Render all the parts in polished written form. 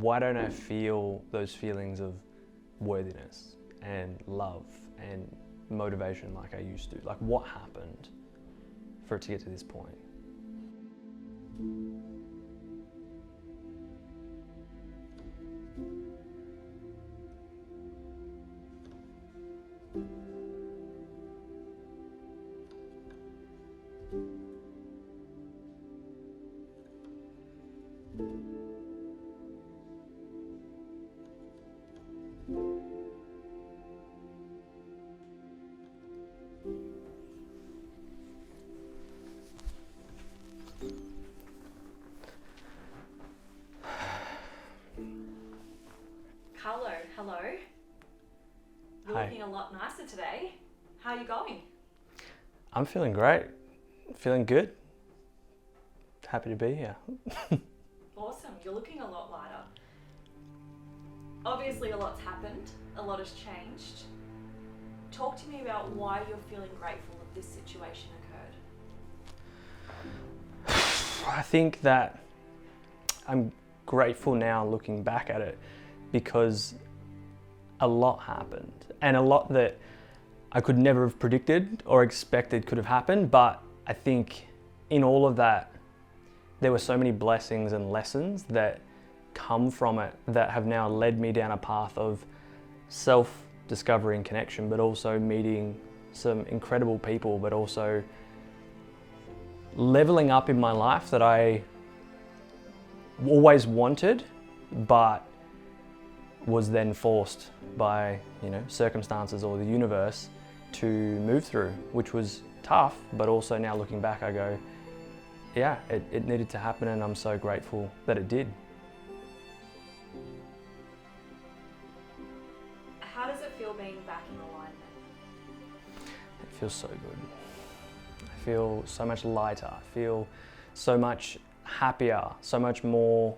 why don't I feel those feelings of worthiness and love and motivation like I used to? Like, what happened for it to get to this point? Carlo, hello. You're Hi. looking a lot nicer today. How are you going? I'm feeling great, feeling good. Happy to be here. Awesome, you're looking a lot lighter. Obviously a lot's happened, a lot has changed. Talk to me about why you're feeling grateful that this situation occurred. I think that I'm grateful now looking back at it because a lot happened, and a lot that I could never have predicted or expected could have happened. But I think in all of that, there were so many blessings and lessons that come from it that have now led me down a path of self-discovery and connection, but also meeting some incredible people, but also leveling up in my life that I always wanted, but was then forced by, circumstances or the universe to move through, which was tough. But also now looking back, I go, yeah, it needed to happen, and I'm so grateful that it did. How does it feel being back in alignment? It feels so good. I feel so much lighter. I feel so much happier, so much more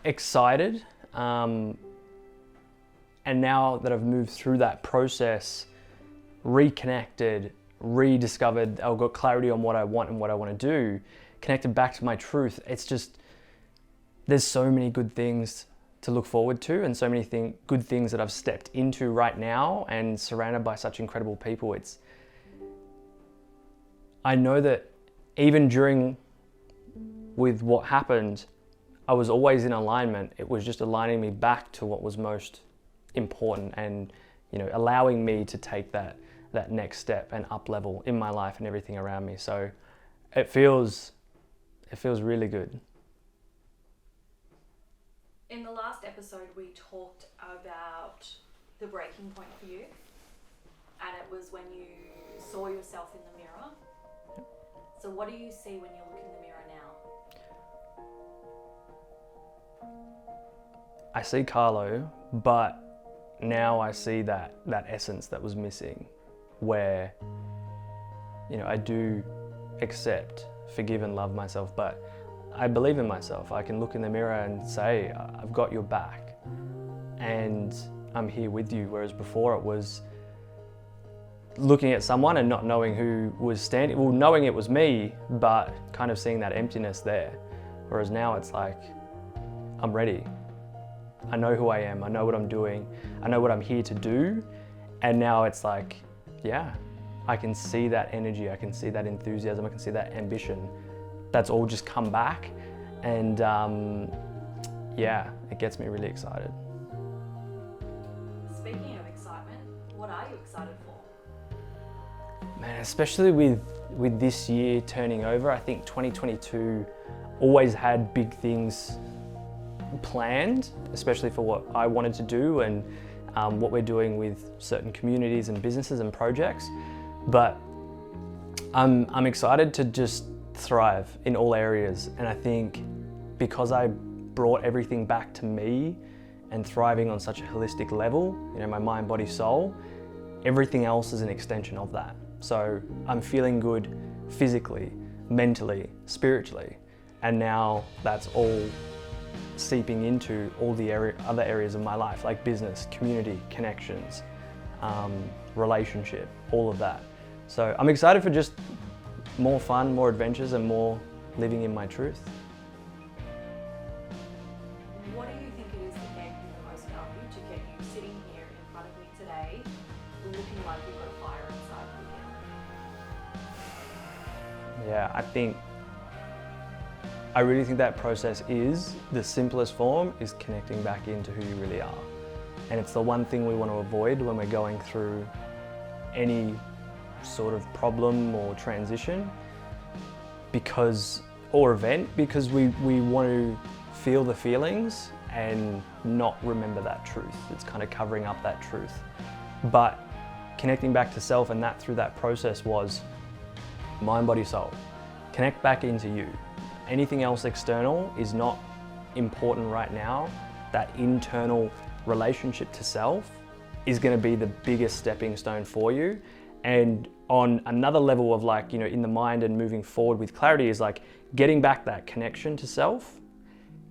excited. And now that I've moved through that process, reconnected, rediscovered, I've got clarity on what I want and what I want to do, connected back to my truth, it's just, there's so many good things to look forward to, and so many good things that I've stepped into right now, and surrounded by such incredible people. I know that even during with what happened, I was always in alignment. It was just aligning me back to what was most important, and allowing me to take that next step and up level in my life and everything around me. So it feels really good. In the last episode, we talked about the breaking point for you, and it was when you saw yourself in the mirror. So what do you see when you look in the mirror now? I see Carlo, but now I see that essence that was missing, where I do accept, forgive and love myself, but I believe in myself. I can look in the mirror and say, I've got your back and I'm here with you. Whereas before it was looking at someone and not knowing who was standing, well, knowing it was me, but kind of seeing that emptiness there. Whereas now it's like, I'm ready. I know who I am, I know what I'm doing, I know what I'm here to do. And now it's like, yeah, I can see that energy, I can see that enthusiasm, I can see that ambition. That's all just come back, and yeah, it gets me really excited. Speaking of excitement, what are you excited for? Man, especially with this year turning over, I think 2022 always had big things planned, especially for what I wanted to do and what we're doing with certain communities and businesses and projects. But I'm excited to just thrive in all areas, and I think because I brought everything back to me and thriving on such a holistic level, my mind, body, soul, everything else is an extension of that. So I'm feeling good physically, mentally, spiritually, and now that's all seeping into all the other areas of my life, like business, community, connections, relationship, all of that. So I'm excited for just more fun, more adventures, and more living in my truth. Yeah, I really think that process is, the simplest form is connecting back into who you really are. And it's the one thing we want to avoid when we're going through any sort of problem or transition or event, because we want to feel the feelings and not remember that truth. It's kind of covering up that truth. But connecting back to self, and that through that process was mind, body, soul. Connect back into you. Anything else external is not important right now. That internal relationship to self is going to be the biggest stepping stone for you. And on another level of like, in the mind and moving forward with clarity is like getting back that connection to self,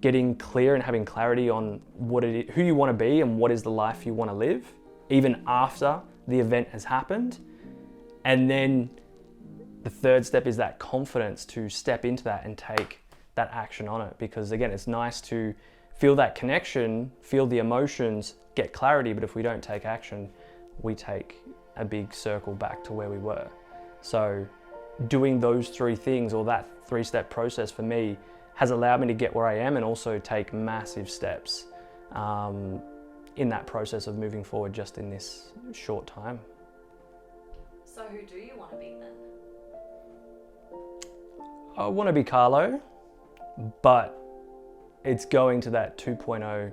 getting clear and having clarity on what it is, who you want to be and what is the life you want to live, even after the event has happened. And then the third step is that confidence to step into that and take that action on it. Because again, it's nice to feel that connection, feel the emotions, get clarity, but if we don't take action, we take a big circle back to where we were. So doing those three things, or that three-step process for me, has allowed me to get where I am and also take massive steps in that process of moving forward just in this short time. So who do you want to be then? I want to be Carlo, but it's going to that 2.0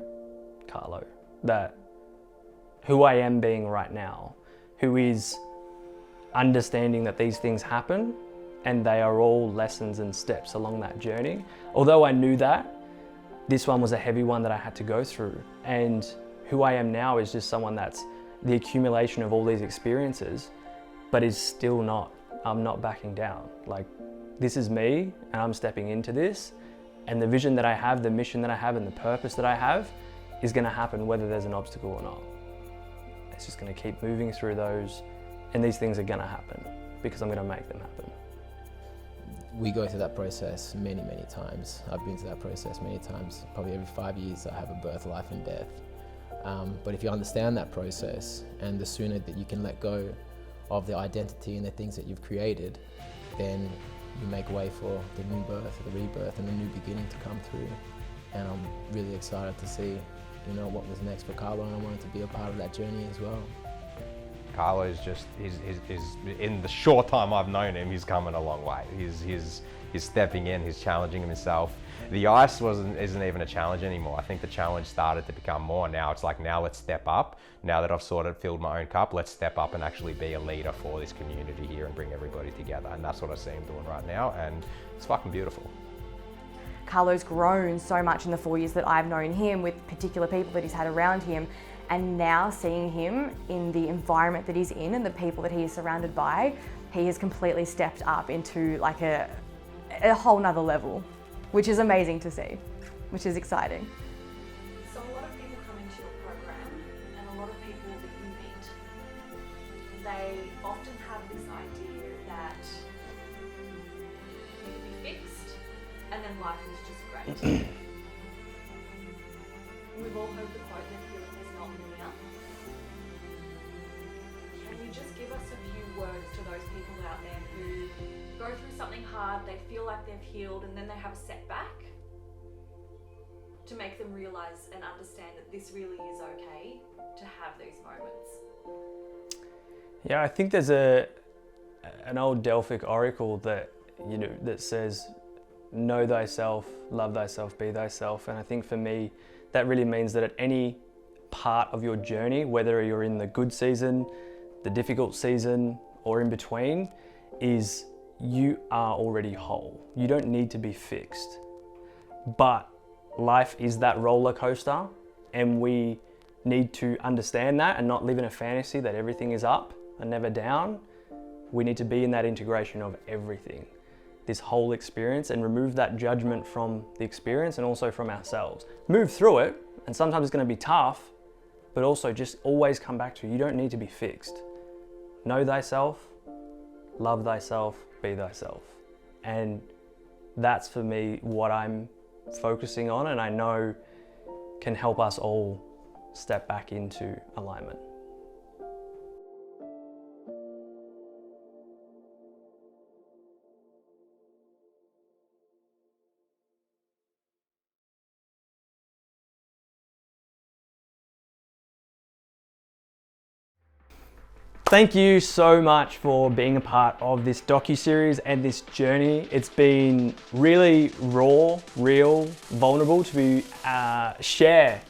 Carlo, that who I am being right now, who is understanding that these things happen and they are all lessons and steps along that journey. Although I knew that, this one was a heavy one that I had to go through. And who I am now is just someone that's the accumulation of all these experiences, but is still I'm not backing down. Like, this is me and I'm stepping into this, and the vision that I have, the mission that I have, and the purpose that I have is going to happen whether there's an obstacle or not. It's just going to keep moving through those, and these things are going to happen because I'm going to make them happen. We go through that process many, many times. I've been through that process many times. Probably every 5 years I have a birth, life and death. But if you understand that process, and the sooner that you can let go of the identity and the things that you've created, then you make way for the new birth, the rebirth, and the new beginning to come through. And I'm really excited to see, what was next for Carlo, and I wanted to be a part of that journey as well. Carlo's just, he's in the short time I've known him, he's coming a long way. He's stepping in, he's challenging himself. The ice isn't even a challenge anymore. I think the challenge started to become more. Now it's like, now let's step up. Now that I've sort of filled my own cup, let's step up and actually be a leader for this community here and bring everybody together. And that's what I see him doing right now, and it's fucking beautiful. Carlo's grown so much in the 4 years that I've known him, with particular people that he's had around him, and now seeing him in the environment that he's in and the people that he is surrounded by, he has completely stepped up into like a whole nother level, which is amazing to see, which is exciting. So a lot of people come into your program, and a lot of people that you meet, they often have this idea that you can be fixed and then life is just great. We've all heard the quote that healing is not linear. Can you just give us a few words to those people out there who go through something hard, they feel like they've healed, and then they have a setback, to make them realize and understand that this really is okay to have these moments? Yeah, I think there's an old Delphic oracle that that says, know thyself, love thyself, be thyself. And I think for me, that really means that at any part of your journey, whether you're in the good season, the difficult season, or in between, is you are already whole. You don't need to be fixed. But life is that roller coaster, and we need to understand that and not live in a fantasy that everything is up and never down. We need to be in that integration of everything, this whole experience, and remove that judgment from the experience and also from ourselves. Move through it, and sometimes it's going to be tough, but also just always come back to, you don't need to be fixed. Know thyself, love thyself, be thyself. And that's for me what I'm focusing on, and I know can help us all step back into alignment. Thank you so much for being a part of this docuseries and this journey. It's been really raw, real, vulnerable to share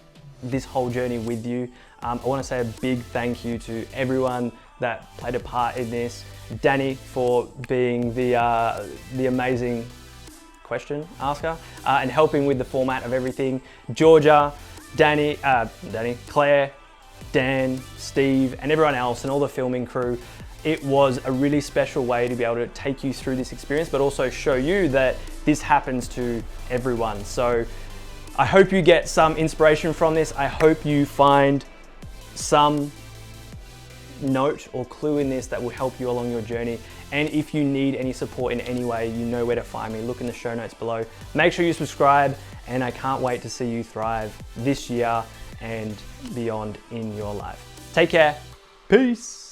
this whole journey with you. I want to say a big thank you to everyone that played a part in this. Danny for being the amazing question asker and helping with the format of everything. Georgia, Danny, Claire, Dan, Steve, and everyone else, and all the filming crew. It was a really special way to be able to take you through this experience, but also show you that this happens to everyone. So I hope you get some inspiration from this. I hope you find some note or clue in this that will help you along your journey. And if you need any support in any way, you know where to find me. Look in the show notes below. Make sure you subscribe, and I can't wait to see you thrive this year and beyond in your life. Take care. Peace.